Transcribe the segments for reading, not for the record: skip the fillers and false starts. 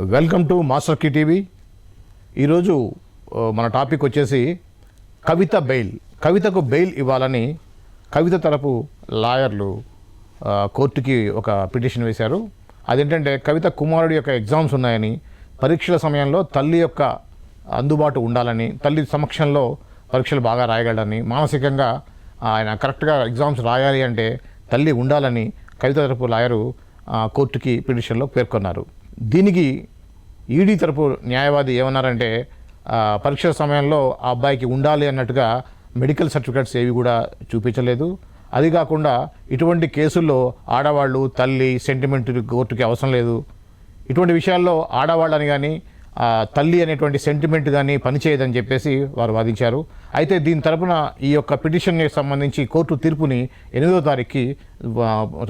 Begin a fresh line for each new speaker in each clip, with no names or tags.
Welcome to Master Key TV. ఈరోజు మన topic వచ్చేసి కవిత బెయిల్. కవితకు బెయిల్ ఇవ్వాలని కవిత తరపు లాయర్లు కోర్టుకి ఒక పిటిషన్ వేశారు. అదేంటంటే కవిత కుమారుడి యొక్క ఎగ్జామ్స్ ఉన్నాయని, పరీక్షల సమయంలో తల్లి యొక్క అందుబాటు ఉండాలని, తల్లి సమక్షంలో పరీక్షలు బాగా రాయగలడని, మానసికంగా ఆయన కరెక్ట్గా ఎగ్జామ్స్ రాయాలి అంటే తల్లి ఉండాలని కవిత తరపు లాయరు కోర్టుకి పిటిషన్లో పేర్కొన్నారు. దీనికి ఈడీ తరపు న్యాయవాది ఏమన్నారంటే పరీక్షల సమయంలో ఆ అబ్బాయికి ఉండాలి అన్నట్టుగా మెడికల్ సర్టిఫికేట్స్ ఏవి కూడా చూపించలేదు. అది కాకుండా ఇటువంటి కేసుల్లో ఆడవాళ్ళు తల్లి సెంటిమెంట్ కోర్టుకి అవసరం లేదు. ఇటువంటి విషయాల్లో ఆడవాళ్ళని కానీ తల్లి అనేటువంటి సెంటిమెంట్ కానీ పనిచేయదని చెప్పేసి వారు వాదించారు. అయితే దీని తరపున ఈ యొక్క పిటిషన్కి సంబంధించి కోర్టు తీర్పుని 8వ తారీఖుకి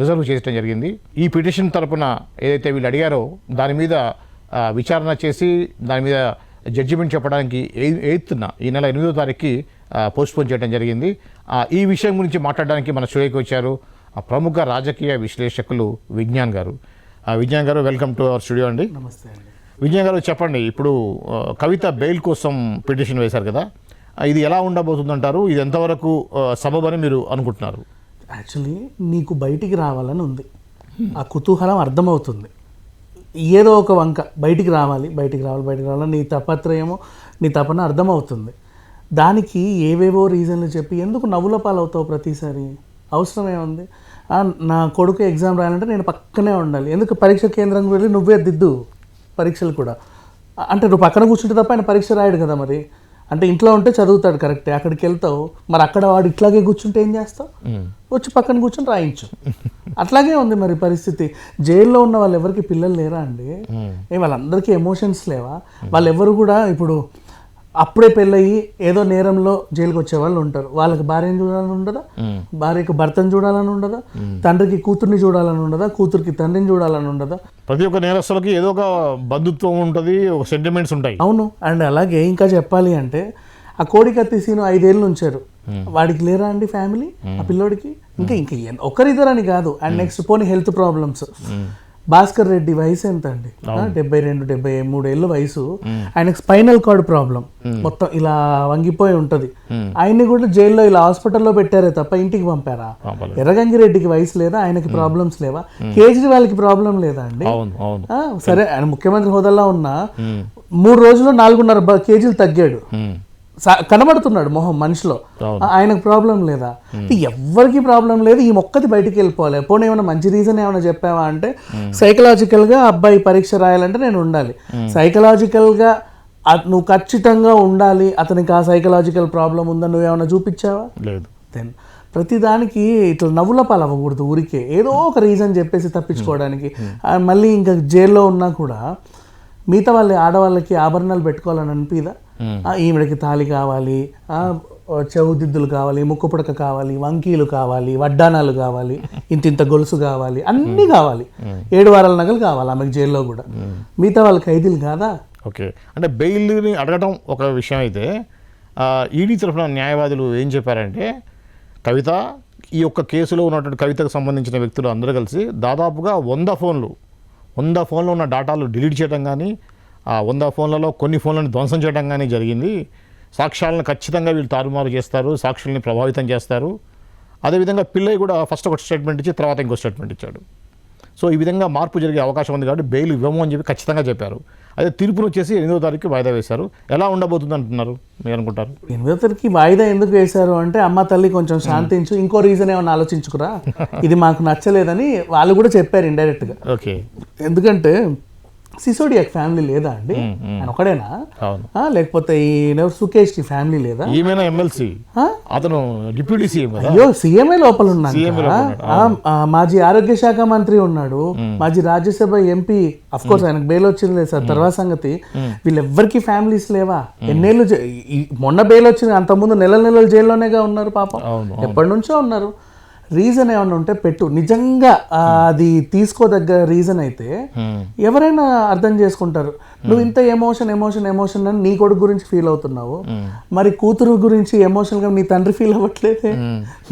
రిజర్వ్ చేయడం జరిగింది. ఈ పిటిషన్ తరపున ఏదైతే వీళ్ళు అడిగారో దాని మీద విచారణ చేసి దాని మీద జడ్జిమెంట్ చెప్పడానికి 8న ఈ నెల 8వ తారీఖుకి పోస్ట్పోన్ చేయడం జరిగింది. ఈ విషయం గురించి మాట్లాడడానికి మన స్టూడియోకి వచ్చారు ప్రముఖ రాజకీయ విశ్లేషకులు విజ్ఞాన్ గారు. విజ్ఞాన్ గారు, వెల్కమ్ టు అవర్ స్టూడియో అండి.
నమస్తే అండి.
విజయ్ గారు, చెప్పండి, ఇప్పుడు కవిత బెయిల్ కోసం పిటిషన్ వేశారు కదా, ఇది ఎలా ఉండబోతుందంటారు? ఇది ఎంతవరకు సబబని మీరు అనుకుంటున్నారు?
యాక్చువల్లీ నీకు బయటికి రావాలని ఉంది, ఆ కుతూహలం అర్థమవుతుంది. ఏదో ఒక వంక బయటికి రావాలి నీ తాపత్రయమో నీ తపన అర్థమవుతుంది. దానికి ఏవేవో రీజన్లు చెప్పి ఎందుకు నవ్వుల పాలవుతావు ప్రతిసారి? అవసరమే ఉంది. నా కొడుకు ఎగ్జామ్ రాయాలంటే నేను పక్కనే ఉండాలి. ఎందుకు పరీక్ష కేంద్రంకి వెళ్ళి నువ్వే దిద్దు పరీక్షలు కూడా? అంటే నువ్వు పక్కన కూర్చుంటే తప్ప ఆయన పరీక్ష రాయడు కదా. మరి అంటే ఇంట్లో ఉంటే చదువుతాడు కరెక్టే, అక్కడికి వెళ్తావు, మరి అక్కడ వాడు ఇట్లాగే కూర్చుంటే ఏం చేస్తావు? వచ్చి పక్కన కూర్చొని రాయించు. అట్లాగే ఉంది మరి పరిస్థితి. జైల్లో ఉన్న వాళ్ళు ఎవరికి పిల్లలు లేరా అండి? వాళ్ళందరికీ ఎమోషన్స్ లేవా? వాళ్ళెవరు కూడా ఇప్పుడు అప్పుడే పెళ్ళయి ఏదో నేరంలో జైలుకి వచ్చే వాళ్ళు ఉంటారు. వాళ్ళకి భార్యను చూడాలని ఉండదా? భార్యకు భర్తను చూడాలని ఉండదా? తండ్రికి కూతుర్ని చూడాలని ఉండదా? కూతురికి తండ్రిని చూడాలని ఉండదా?
ప్రతి ఒక్క నేరస్తులకి ఏదో ఒక బంధుత్వం ఉంటుంది, ఒక సెంటిమెంట్స్ ఉంటాయి.
అవును. అండ్ అలాగే ఇంకా చెప్పాలి అంటే ఆ కోడికత్తి సీను 5 ఏళ్ళు ఉంచారు. వాడికి లేరా అండి ఫ్యామిలీ? ఆ పిల్లోడికి ఇంకా ఒకరిద్దరని కాదు. అండ్ నెక్స్ట్ పోనీ హెల్త్ ప్రాబ్లమ్స్. భాస్కర్ రెడ్డి వయసు ఎంత అండి? 72-73 ఏళ్ళ వయసు. ఆయనకు స్పైనల్ కార్డ్ ప్రాబ్లం, మొత్తం ఇలా వంగిపోయి ఉంటుంది. ఆయన్ని కూడా జైల్లో ఇలా హాస్పిటల్లో పెట్టారే తప్ప ఇంటికి పంపారా? ఎర్రగంగిరెడ్డికి వయసు లేదా? ఆయనకి ప్రాబ్లమ్స్ లేవా? కేజ్రీవాల్కి ప్రాబ్లం లేదా అండి? సరే, ఆయన ముఖ్యమంత్రి హోదాలో ఉన్న 3 రోజుల్లో 4.5 కేజీలు తగ్గాడు, కనబడుతున్నాడు మొహం మనిషిలో. ఆయనకు ప్రాబ్లం లేదా? ఎవరికి ప్రాబ్లం లేదు. ఈ మొక్కది బయటికి వెళ్ళిపోవాలి. పోనీ ఏమైనా మంచి రీజన్ ఏమైనా చెప్పావా అంటే సైకలాజికల్గా అబ్బాయి పరీక్ష రాయాలంటే నేను ఉండాలి. సైకలాజికల్గా నువ్వు ఖచ్చితంగా ఉండాలి, అతనికి ఆ సైకలాజికల్ ప్రాబ్లం ఉందని నువ్వేమైనా చూపించావా?
లేదు.
దెన్ ప్రతిదానికి ఇట్లా నవ్వుల పాలు అవ్వకూడదు. ఊరికే ఏదో ఒక రీజన్ చెప్పేసి తప్పించుకోవడానికి. మళ్ళీ ఇంకా జైల్లో ఉన్నా కూడా మిగతా ఆడవాళ్ళకి ఆభరణాలు పెట్టుకోవాలని అనిపిదా? ఈవిడకి తాళి కావాలి, చెవుదిద్దులు కావాలి, ముక్కు పుడక కావాలి, వంకీలు కావాలి, వడ్డానాలు కావాలి, ఇంత గొలుసు కావాలి, అన్నీ కావాలి. 7 వారాల నగలు కావాలి ఆమెకు జైల్లో కూడా. మిగతా వాళ్ళ ఖైదీలు కాదా?
ఓకే, అంటే బెయిల్ని అడగడం ఒక విషయం అయితే ఈడీ తరఫున న్యాయవాదులు ఏం చెప్పారంటే కవిత ఈ యొక్క కేసులో ఉన్నటువంటి కవితకు సంబంధించిన వ్యక్తులు అందరూ కలిసి దాదాపుగా 100 ఫోన్లో ఉన్న డాటాలు డిలీట్ చేయడం కానీ, ఆ 100 ఫోన్లలో కొన్ని ఫోన్లను ధ్వంసం చేయడం కానీ జరిగింది. సాక్ష్యాలను ఖచ్చితంగా వీళ్ళు తారుమారు చేస్తారు, సాక్షుల్ని ప్రభావితం చేస్తారు. అదేవిధంగా పిల్లయ్య కూడా ఫస్ట్ ఒక స్టేట్మెంట్ ఇచ్చి తర్వాత ఇంకో స్టేట్మెంట్ ఇచ్చాడు. సో ఈ విధంగా మార్పు జరిగే అవకాశం ఉంది కాబట్టి బెయిల్ ఇవ్వము అని చెప్పి ఖచ్చితంగా చెప్పారు. అదే తీర్పును వచ్చేసి 8వ తారీఖుకి వాయిదా వేశారు. ఎలా ఉండబోతుంది అంటున్నారు మీరు అనుకుంటారు?
8వ తారీఖుకి వాయిదా ఎందుకు వేశారు అంటే అమ్మ తల్లి కొంచెం శాంతించు, ఇంకో రీజన్ ఏమైనా ఆలోచించుకురా, ఇది మాకు నచ్చలేదని వాళ్ళు కూడా చెప్పారు ఇండైరెక్ట్గా.
ఓకే,
ఎందుకంటే సిసోడియాక్ ఫ్యామిలీ లేదా అండి? ఆయన ఒకడేనా? లేకపోతే ఈ సుకేష్ కి ఫ్యామిలీ లేదా?
ఈమెనా ఎమ్మెల్సీ, అతను డిప్యూటీ సీఎం.
అయ్యో, సీఎంఏ లోపల ఉన్నాడు. మాజీ ఆరోగ్య శాఖ మంత్రి ఉన్నాడు, మాజీ రాజ్యసభ ఎంపీ. అఫ్ కోర్స్ ఆయనకు బెయిల్ వచ్చింది లేదు సార్, తర్వాత సంగతి. వీళ్ళెవ్వరికి ఫ్యామిలీస్ లేవా? ఎన్నేళ్ళు మొన్న బెయిల్ వచ్చింది, అంతకుముందు నెలలు జైల్లోనేగా ఉన్నారు పాపం, ఎప్పటి నుంచో ఉన్నారు. రీజన్ ఏమన్నా ఉంటే పెట్టు. నిజంగా అది తీసుకోదగ్గ రీజన్ అయితే ఎవరైనా అర్థం చేసుకుంటారు. నువ్వు ఇంత ఎమోషన్ అని నీ కొడుకు గురించి ఫీల్ అవుతున్నావు, మరి కూతురు గురించి ఎమోషనల్ గా నీ తండ్రి ఫీల్ అవ్వట్లేదే,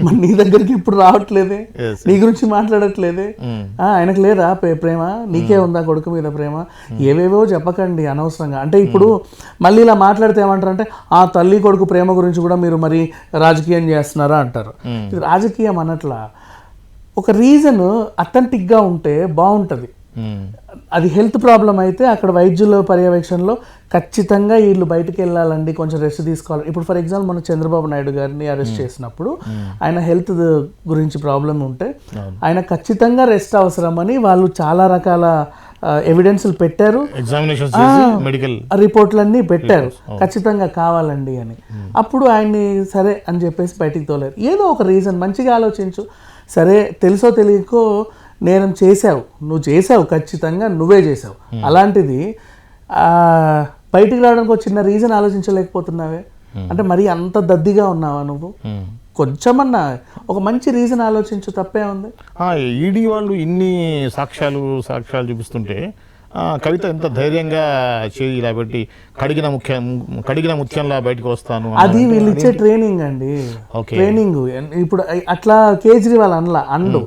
మరి నీ దగ్గరికి ఇప్పుడు రావట్లేదే, నీ గురించి మాట్లాడట్లేదే, ఆయనకు లేదా ప్రేమ, నీకే ఉందా కొడుకు మీద ప్రేమ? ఏవేవో చెప్పకండి అనవసరంగా. అంటే ఇప్పుడు మళ్ళీ ఇలా మాట్లాడితే ఏమంటారంటే ఆ తల్లి కొడుకు ప్రేమ గురించి కూడా మీరు మరి రాజకీయం చేస్తున్నారా అంటారు. ఇది రాజకీయం అన్నట్లా. ఒక రీజన్ అథెంటిక్గా ఉంటే బాగుంటుంది. అది హెల్త్ ప్రాబ్లం అయితే అక్కడ వైద్యుల పర్యవేక్షణలో ఖచ్చితంగా వీళ్ళు బయటకు వెళ్ళాలండి, కొంచెం రెస్ట్ తీసుకోవాలి. ఇప్పుడు ఫర్ ఎగ్జాంపుల్ మన చంద్రబాబు నాయుడు గారిని అరెస్ట్ చేసినప్పుడు ఆయన హెల్త్ గురించి ప్రాబ్లం ఉంటే ఆయన ఖచ్చితంగా రెస్ట్ అవసరమని వాళ్ళు చాలా రకాల ఎవిడెన్స్లు పెట్టారు, రిపోర్ట్లన్నీ పెట్టారు, ఖచ్చితంగా కావాలండి అని. అప్పుడు ఆయన్ని సరే అని చెప్పేసి బయటికి తోలేరు. ఏదో ఒక రీజన్, మంచిగా ఆలోచించు. సరే తెలుసో తెలియకో నేరం చేసావు, నువ్వు చేసావు, ఖచ్చితంగా నువ్వే చేసావు. అలాంటిది బయటికి రావడానికి ఒక చిన్న రీజన్ ఆలోచించలేకపోతున్నావే అంటే మరి అంత దద్దిగా ఉన్నావా నువ్వు? కొంచెమన్నా ఒక మంచి రీజన్ ఆలోచించు, తప్పే ఉంది.
ఈడీ వాళ్ళు ఇన్ని సాక్ష్యాలు చూపిస్తుంటే కవిత ఎంత ధైర్యంగా చేయి ఇలా పెట్టి కడిగిన ముత్యంలా బయటకు వస్తాను.
అది వీళ్ళు ఇచ్చే ట్రైనింగ్ అండి, ట్రైనింగ్. ఇప్పుడు అట్లా కేజ్రీవాల్ అండు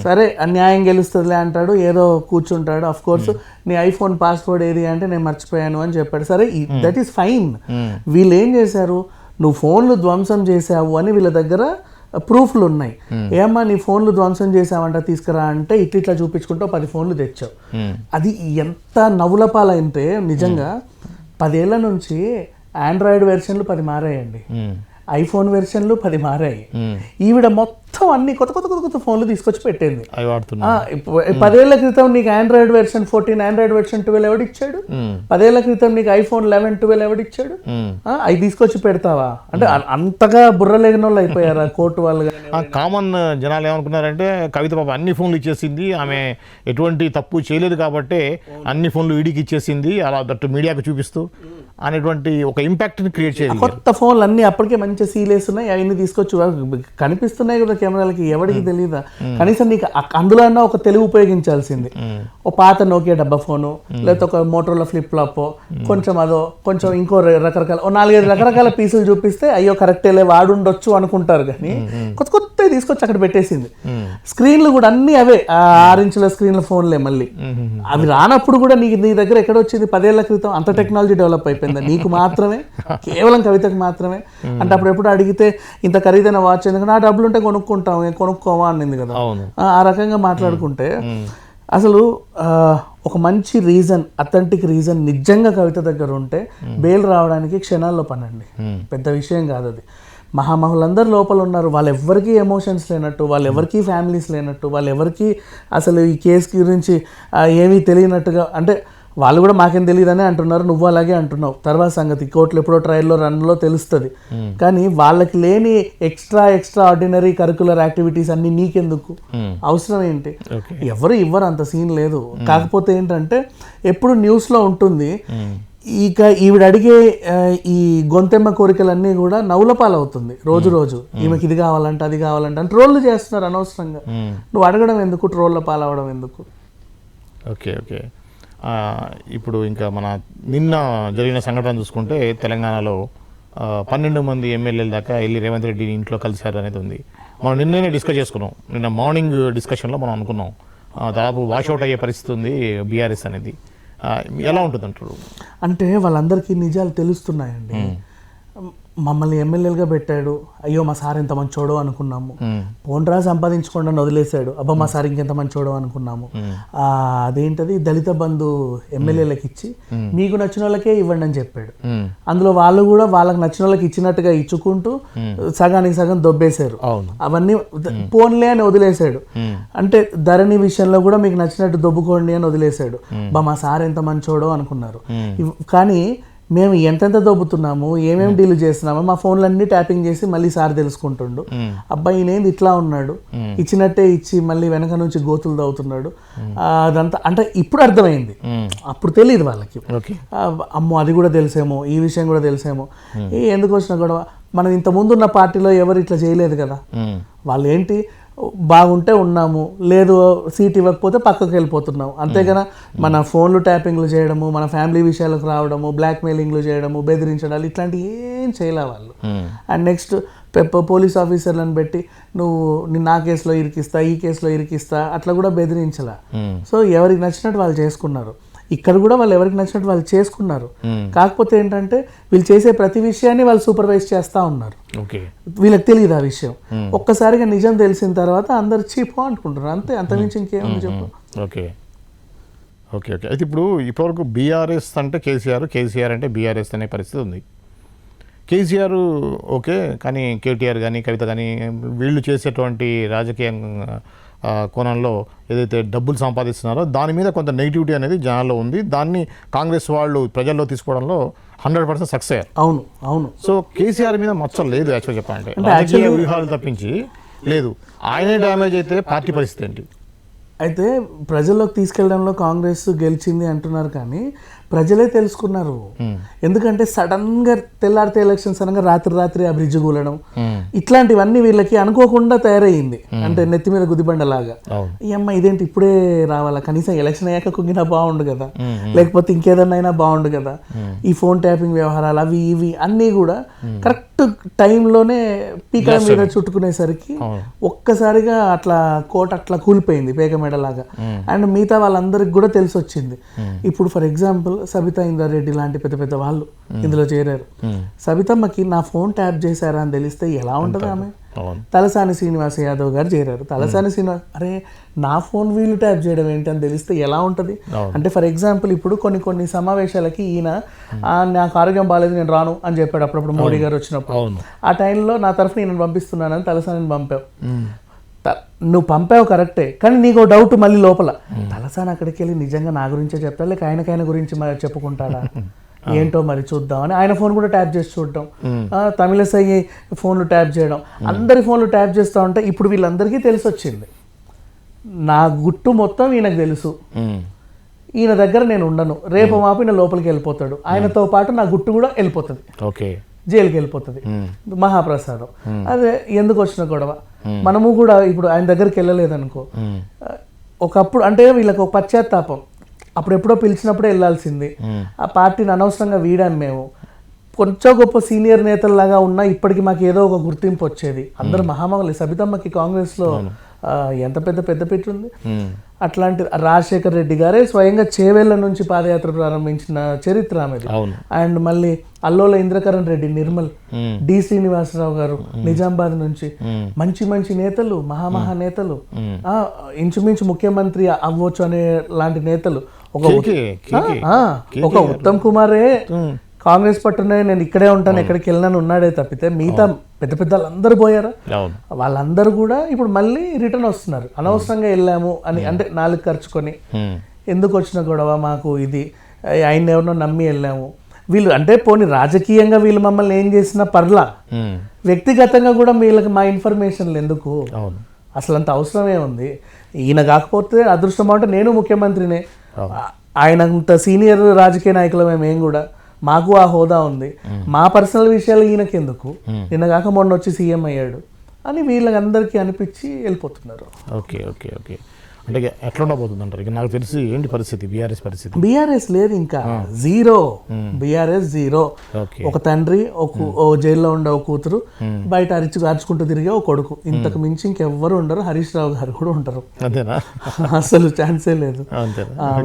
సరే న్యాయం గెలుస్తుందిలే అంటాడు, ఏదో కూర్చుంటాడు. అఫ్ కోర్స్ నీ ఐఫోన్ పాస్వర్డ్ ఏది అంటే నేను మర్చిపోయాను అని చెప్పాడు. సరే దట్ ఈస్ ఫైన్. వీళ్ళు ఏం చేశారు, నువ్వు ఫోన్లు ధ్వంసం చేసావు అని వీళ్ళ దగ్గర ప్రూఫ్లు ఉన్నాయి. ఏమ్మా నీ ఫోన్లు ధ్వంసం చేసావంట, తీసుకురా అంటే ఇట్లా చూపించుకుంటూ 10 ఫోన్లు తెచ్చావు. అది ఎంత నవ్వుల పాలైతే నిజంగా 10 ఏళ్ల నుంచి ఆండ్రాయిడ్ వెర్షన్లు 10 మారాయండి, ఐఫోన్ వెర్షన్లు 10 మారాయి. ఈవిడ మొత్తం అన్ని కొత్త ఫోన్లు తీసుకొచ్చి పెట్టింది. 10 ఏళ్ల క్రితం నీకు ఆండ్రాయిడ్ వెర్షన్ 14, ఆండ్రాయిడ్ వెర్షన్ 12 ఎవడిచ్చాడు? 10 ఏళ్ల క్రితం నీకు ఐఫోన్ 11, 12 ఎవడిచ్చాడు? అవి తీసుకొచ్చి పెడతావా? అంటే అంతగా బుర్రలేని వాళ్ళు అయిపోయారు కోర్టు వాళ్ళు.
కామన్ జనాలు ఏమనుకున్నారంటే కవిత పాప అన్ని ఫోన్లు ఇచ్చేసింది, ఆమె ఎటువంటి తప్పు చేయలేదు కాబట్టి అన్ని ఫోన్లు ఈడీకి ఇచ్చేసింది, అలా దట్టు మీడియాకు చూపిస్తూ అనేటువంటి ఒక ఇంపాక్ట్ని క్రియేట్ చేయాలి.
కొత్త ఫోన్లు అన్నీ అప్పటికే మంచి సీలేస్ ఉన్నాయి, అవన్నీ తీసుకొచ్చి కనిపిస్తున్నాయి కదా కెమెరాలకి, ఎవరికి తెలియదా? కనీసం నీకు అందులో అన్నా ఒక తెలివి ఉపయోగించాల్సింది. ఒక పాత నోకియా డబ్బా ఫోను, లేకపోతే ఒక మోటరోలా ఫ్లిప్ ఫ్లాప్, కొంచెం అదో కొంచెం ఇంకో రకరకాల 4-5 రకరకాల పీసులు చూపిస్తే అయ్యో కరెక్టేలే వాడుండొచ్చు అనుకుంటారు. కానీ కొత్త తీసుకొచ్చి అక్కడ పెట్టేసింది. స్క్రీన్లు కూడా అన్ని అవే 6 ఇంచుల స్క్రీన్ల ఫోన్లే. మళ్ళీ అవి రానప్పుడు కూడా నీ దగ్గర ఎక్కడ వచ్చింది? 10 ఏళ్ల క్రితం అంత టెక్నాలజీ డెవలప్ అయిపోయింది నీకు మాత్రమే, కేవలం కవితకు మాత్రమే. అంటే అప్పుడు ఎప్పుడు అడిగితే ఇంత ఖరీదైన వాచ్ ఎందుకంటే ఆ డబ్బులు ఉంటే కొనుక్కోవా అనింది కదా. ఆ రకంగా మాట్లాడుకుంటే అసలు ఒక మంచి రీజన్, అథెంటిక్ రీజన్ నిజంగా కవిత దగ్గర ఉంటే బెయిల్ రావడానికి క్షణాల్లో పనండి, పెద్ద విషయం కాదు అది. మహామహులందరూ లోపల ఉన్నారు, వాళ్ళెవ్వరికీ ఎమోషన్స్ లేనట్టు, వాళ్ళెవరికీ ఫ్యామిలీస్ లేనట్టు, వాళ్ళెవరికీ అసలు ఈ కేసు గురించి ఏమీ తెలియనట్టుగా. అంటే వాళ్ళు కూడా మాకేం తెలియదని అంటున్నారు, నువ్వు అలాగే అంటున్నావు. తర్వాత సంగతి కోర్టులు ఎప్పుడో ట్రయల్లో రన్లో తెలుస్తుంది. కానీ వాళ్ళకి లేని ఎక్స్ట్రా ఆర్డినరీ కరికులర్ యాక్టివిటీస్ అన్ని నీకెందుకు అవసరం ఏంటి? ఎవరు ఇవ్వరు, అంత సీన్ లేదు. కాకపోతే ఏంటంటే ఎప్పుడు న్యూస్లో ఉంటుంది, ఇక ఈవిడ అడిగే ఈ గొంతెమ్మ కోరికలన్నీ కూడా నవ్వుల పాలవుతుంది రోజు. ఈమెకి ఇది కావాలంటే అది కావాలంటే అని ట్రోళ్ళు చేస్తున్నారు అనవసరంగా. నువ్వు అడగడం ఎందుకు, ట్రోళ్ళ పాలవడం ఎందుకు?
ఓకే. ఇప్పుడు ఇంకా మన నిన్న జరిగిన సంఘటన చూసుకుంటే తెలంగాణలో 12 మంది ఎమ్మెల్యేల దాకా వెళ్ళి రేవంత్ రెడ్డి ఇంట్లో కలిశారు అనేది ఉంది. మనం నిన్ననే డిస్కస్ చేసుకున్నాం, నిన్న మార్నింగ్ డిస్కషన్లో మనం అనుకున్నాం దాదాపు వాషౌట్ అయ్యే పరిస్థితి ఉంది బీఆర్ఎస్ అనేది. ఎలా ఉంటుంది అంటారు?
అంటే వాళ్ళందరికీ నిజాలు తెలుస్తున్నాయండి. మమ్మల్ని ఎమ్మెల్యేలుగా పెట్టాడు, అయ్యో మా సార్ ఎంత మంచోడో అనుకున్నాము. పోన్రా సంపాదించుకోండి అని వదిలేశాడు, అబ్బా మా సార్ ఇంకెంత మంచోడో అనుకున్నాము. అదేంటది దళిత బంధు ఎమ్మెల్యేలకు ఇచ్చి మీకు నచ్చిన వాళ్ళకే ఇవ్వండి అని చెప్పాడు. అందులో వాళ్ళు కూడా వాళ్ళకి నచ్చిన వాళ్ళకి ఇచ్చినట్టుగా ఇచ్చుకుంటూ సగానికి సగం దొబ్బేశారు. అవన్నీ పోన్లే అని వదిలేశాడు. అంటే ధరణి విషయంలో కూడా మీకు నచ్చినట్టు దొబ్బుకోండి అని వదిలేశాడు. బా మా సార్ ఎంత మంచోడో అనుకున్నారు. కానీ మేము ఎంతెంత దొబ్బుతున్నాము, ఏమేమి డీల్ చేస్తున్నామో మా ఫోన్లన్నీ ట్యాపింగ్ చేసి మళ్ళీ సార్ తెలుసుకుంటుండు. అబ్బాయి ఈయనేంది ఇట్లా ఉన్నాడు, ఇచ్చినట్టే ఇచ్చి మళ్ళీ వెనక నుంచి గోతులు తవ్వుతున్నాడు. అదంతా అంటే ఇప్పుడు అర్థమైంది, అప్పుడు తెలియదు వాళ్ళకి. అమ్మో అది కూడా తెలిసేమో, ఈ విషయం కూడా తెలిసేమో. ఎందుకు వచ్చిన గొడవ? మనం ఇంత ముందున్న పార్టీలో ఎవరు ఇట్లా చేయలేదు కదా. వాళ్ళు ఏంటి బాగుంటే ఉన్నాము, లేదు సీట్ ఇవ్వకపోతే పక్కకు వెళ్ళిపోతున్నాం. అంతేగాని మన ఫోన్లు ట్యాపింగ్లు చేయడము, మన ఫ్యామిలీ విషయాలకు రావడము, బ్లాక్మెయిలింగ్లు చేయడము, బెదిరించడాలు ఇట్లాంటివి ఏం చేయలే వాళ్ళు. అండ్ నెక్స్ట్ పోలీస్ ఆఫీసర్లను పెట్టి నువ్వు నా కేసులో ఇరికిస్తా, ఈ కేసులో ఇరికిస్తా అట్లా కూడా బెదిరించలా. సో ఎవరికి నచ్చినట్టు వాళ్ళు చేసుకున్నారు. ఇక్కడ కూడా వాళ్ళు ఎవరికి నచ్చినట్టు వాళ్ళు చేసుకున్నారు. కాకపోతే ఏంటంటే వీళ్ళు చేసే ప్రతి విషయాన్ని వాళ్ళు సూపర్వైజ్ చేస్తూ ఉన్నారు. వీళ్ళకి తెలియదు ఆ విషయం. ఒక్కసారిగా నిజం తెలిసిన తర్వాత అందరు చీప్ అనుకుంటున్నారు. అంతే, అంతమించి ఇంకేముంది చెప్పు.
ఓకే ఓకే ఓకే అయితే ఇప్పుడు ఇప్పటివరకు బీఆర్ఎస్ అంటే కేసీఆర్ అంటే బీఆర్ఎస్ అనే పరిస్థితి ఉంది. కేసీఆర్ ఓకే, కానీ కేటీఆర్ కానీ కవిత కానీ వీళ్ళు చేసేటువంటి రాజకీయ కోణంలో ఏదైతే డబ్బులు సంపాదిస్తున్నారో దాని మీద కొంత నెగిటివిటీ అనేది జనాల్లో ఉంది. దాన్ని కాంగ్రెస్ వాళ్ళు ప్రజల్లో తీసుకోవడంలో 100% సక్సెస్ అయ్యారు.
అవును అవును.
సో కేసీఆర్ మీద మచ్చ లేదు యాక్చువల్ చెప్పాలంటే, రాజకీయ వ్యూహాలు తప్పించి లేదు. ఆయనే డ్యామేజ్ అయితే పార్టీ పరిస్థితి ఏంటి?
అయితే ప్రజల్లోకి తీసుకెళ్లడంలో కాంగ్రెస్ గెలిచింది అంటున్నారు, కానీ ప్రజలే తెలుసుకున్నారు. ఎందుకంటే సడన్గా తెల్లారితే ఎలక్షన్స్ అనగా రాత్రి ఆ బ్రిడ్జ్ కూలడం ఇట్లాంటివన్నీ వీళ్ళకి అనుకోకుండా తయారయ్యింది. అంటే నెత్తి మీద గుదిబండలాగా, ఈ అమ్మ ఇదేంటి ఇప్పుడే రావాలా, కనీసం ఎలక్షన్ అయ్యాక కుంగినా బాగుండు కదా, లేకపోతే ఇంకేదన్నా అయినా బాగుండు కదా. ఈ ఫోన్ ట్యాపింగ్ వ్యవహారాలు అవి ఇవి అన్నీ కూడా కరెక్ట్ టైంలోనే పీకల మీద చుట్టుకునేసరికి ఒక్కసారిగా అట్లా కోట అట్లా కూలిపోయింది పేకమెడలాగా. అండ్ మిగతా వాళ్ళందరికి కూడా తెలిసి వచ్చింది. ఇప్పుడు ఫర్ ఎగ్జాంపుల్ సబితా ఇంద్రారెడ్డి లాంటి పెద్ద పెద్ద వాళ్ళు ఇందులో చేరారు. సబితమ్మకి నా ఫోన్ ట్యాప్ చేశారా అని తెలిస్తే ఎలా ఉంటుంది ఆమె? తలసాని శ్రీనివాస్ యాదవ్ గారు చేరారు. తలసాని శ్రీనివాస్ అరే నా ఫోన్ వీళ్ళు ట్యాప్ చేయడం ఏంటి అని తెలిస్తే ఎలా ఉంటుంది? అంటే ఫర్ ఎగ్జాంపుల్ ఇప్పుడు కొన్ని సమావేశాలకి ఈయన నాకు ఆరోగ్యం బాగాలేదు నేను రాను అని చెప్పాడు అప్పుడప్పుడు మోడీ గారు వచ్చినప్పుడు. ఆ టైంలో నా తరఫున నేను పంపిస్తున్నానని తలసానిని పంపావు. నువ్వు పంపావు కరెక్టే, కానీ నీకు డౌట్ మళ్ళీ లోపల తలసాని అక్కడికి వెళ్ళి నిజంగా నా గురించే చెప్తాడు లేక ఆయనకైనా గురించి మరి చెప్పుకుంటాడా ఏంటో మరి చూద్దామని ఆయన ఫోన్ కూడా ట్యాప్ చేసి చూడటం, తమిళసై ఫోన్లు ట్యాప్ చేయడం, అందరి ఫోన్లు ట్యాప్ చేస్తూ ఉంటే ఇప్పుడు వీళ్ళందరికీ తెలిసి వచ్చింది నా గుట్టు మొత్తం ఈయనకు తెలుసు, ఈయన దగ్గర నేను ఉండను, రేపు మాపి నా లోపలికి వెళ్ళిపోతాడు, ఆయనతో పాటు నా గుట్టు కూడా వెళ్ళిపోతుంది, జైలుకి వెళ్ళిపోతుంది. మహాప్రసాదం అదే ఎందుకు వచ్చిన గొడవ. మనము కూడా ఇప్పుడు ఆయన దగ్గరికి వెళ్ళలేదనుకో, ఒకప్పుడు అంటే వీళ్ళకి ఒక పశ్చాత్తాపం, అప్పుడెప్పుడో పిలిచినప్పుడే వెళ్ళాల్సింది, ఆ పార్టీని అనవసరంగా వీడాం మేము, కొంచెం గొప్ప సీనియర్ నేతల్లాగా ఉన్నా ఇప్పటికి మాకు ఏదో ఒక గుర్తింపు వచ్చేది. అందరూ మహామహులు. సబితమ్మకి కాంగ్రెస్లో ఎంత పెద్ద పెట్టి ఉంది. అట్లాంటి రాజశేఖర్ రెడ్డి గారే స్వయంగా చేవెళ్ల నుంచి పాదయాత్ర ప్రారంభించిన చరిత్ర ఆమెది. అండ్ మళ్ళీ అల్లోల ఇంద్రకరణ్ రెడ్డి, నిర్మల్, డి శ్రీనివాసరావు గారు నిజామాబాద్ నుంచి మంచి నేతలు, మహామహా నేతలు, ఇంచుమించు ముఖ్యమంత్రి అవ్వచ్చు అనే లాంటి నేతలు. ఒక ఉత్తమ్ కుమారే కాంగ్రెస్ పట్టునే నేను ఇక్కడే ఉంటాను ఎక్కడికి వెళ్ళినాను ఉన్నాడే తప్పితే మిగతా పెద్ద వాళ్ళందరూ పోయారా? వాళ్ళందరూ కూడా ఇప్పుడు మళ్ళీ రిటర్న్ వస్తున్నారు. అనవసరంగా వెళ్ళాము అని అంటే నాలుగు ఖర్చుకొని ఎందుకు వచ్చిన గొడవ మాకు ఇది, ఆయన ఎవరినో నమ్మి వెళ్ళాము. వీళ్ళు అంటే పోనీ రాజకీయంగా వీళ్ళు మమ్మల్ని ఏం చేసినా పర్లా, వ్యక్తిగతంగా కూడా వీళ్ళకి మా ఇన్ఫర్మేషన్లు ఎందుకు? అసలు అంత అవసరమే ఉంది. ఈయన కాకపోతే అదృష్టం అంటే నేను ముఖ్యమంత్రినే, ఆయన అంత సీనియర్ రాజకీయ నాయకులమే మేము కూడా, మాకు ఆ హోదా ఉంది, మా పర్సనల్ విషయాలు ఈయనకెందుకు, నిన్న కాక మొన్న వచ్చి సీఎం అయ్యాడు అని వీళ్ళందరికీ అనిపించి వెళ్ళిపోతున్నారు.
ఓకే ఓకే ఓకే అంటే ఎట్లా ఉండబోతుంది అంటారు? ఇక నాకు తెలిసి ఏంటి పరిస్థితి బీఆర్ఎస్ పరిస్థితి?
బీఆర్ఎస్ లేదు, ఇంకా జీరో. BRS zero. ఒక తండ్రి, ఓ జైల్లో ఉండే ఒక కూతురు, బయట అరుచుకుంటూ తిరిగే ఒక కొడుకు, ఇంతకు మించి ఇంకెవ్వరు ఉండరు. హరీష్ రావు గారు కూడా ఉంటారు, అసలు ఛాన్సే లేదు.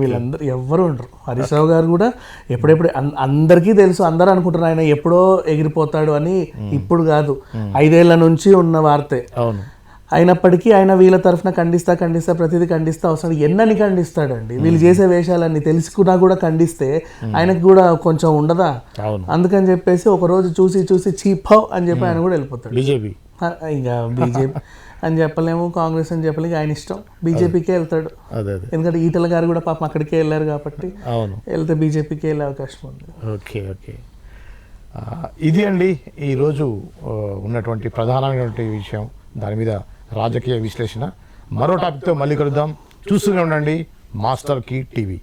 వీళ్ళందరూ ఎవ్వరు ఉండరు. హరీష్ రావు గారు కూడా ఎప్పుడెప్పుడు అందరికీ తెలుసు, అందరూ అనుకుంటారు ఆయన ఎప్పుడో ఎగిరిపోతాడు అని. ఇప్పుడు కాదు, 5 ఏళ్ల నుంచి ఉన్న వార్తే. అయినప్పటికీ ఆయన వీళ్ళ తరఫున ఖండిస్తా ప్రతిదీ ఖండిస్తా వస్తాడు. ఎన్నని ఖండిస్తాడండి? వీళ్ళు చేసే వేషాలన్నీ తెలుసుకున్నా కూడా ఖండిస్తే ఆయనకు కూడా కొంచెం ఉండదా? అందుకని చెప్పేసి ఒక రోజు చూసి చీప్ అని చెప్పి ఆయన కూడా వెళ్ళిపోతాడు. బీజేపీ ఇంకా బీజేపీ అని చెప్పలేము, కాంగ్రెస్ అని చెప్పలేము, ఆయన ఇష్టం. బీజేపీకే వెళ్తాడు, ఎందుకంటే ఈటల గారు కూడా పాపం అక్కడికే వెళ్ళారు కాబట్టి వెళ్తే బీజేపీకే వెళ్ళే అవకాశం ఉంది.
ఓకే ఓకే ఇది అండి ఈరోజు ఉన్నటువంటి ప్రధానమైనటువంటి విషయం, దాని మీద రాజకీయ విశ్లేషణ. మరో టాపిక్తో మళ్ళీ కలుద్దాం. చూస్తూనే ఉండండి మాస్టర్ కీ టీవీ.